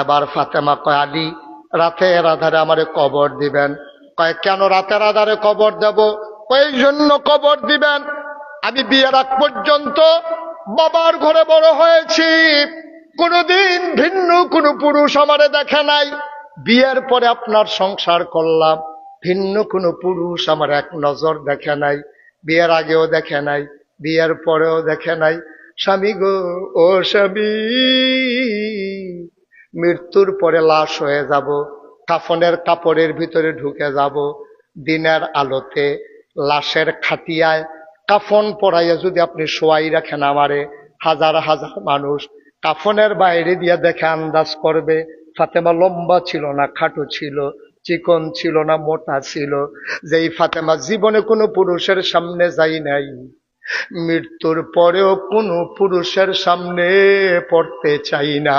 এবার ফাতেমা কয়, আলী রাতের আধারে আমারে কবর দিবেন। কয়, কেন রাতের আধারে কবর দেব? এই জন্য কবর দিবেন, আমি বিয়ের আগ পর্যন্ত বাবার ঘরে বড় হয়েছি, কোনোদিন ভিন্ন কোনো পুরুষ আমারে দেখে নাই। বিয়ের পরে আপনার সংসার করলাম, ভিন্ন কোনো পুরুষ আমার এক নজর দেখে নাই। বিয়ের আগেও দেখে নাই, বিয়ের পরেও দেখে নাই। স্বামী গো, ও স্বামী, মৃত্যুর পরে লাশ হয়ে যাব, কাফনের কাপড়ের ভিতরে ঢুকে যাব, দিনের আলোতে লাশের খাটিয়ায় কাফন পরাইয়া যদি আপনি শোয়াই রাখেন আমারে, হাজার হাজার মানুষ কাফনের বাইরে দিয়ে দেখে আন্দাজ করবে ফাতেমা লম্বা ছিল না খাটো ছিল, চিকন ছিল না মোটা ছিল। যেই ফাতেমা জীবনে কোনো পুরুষের সামনে যাই নাই, মৃত্যুর পরেও কোনো পুরুষের সামনে পড়তে চাই না।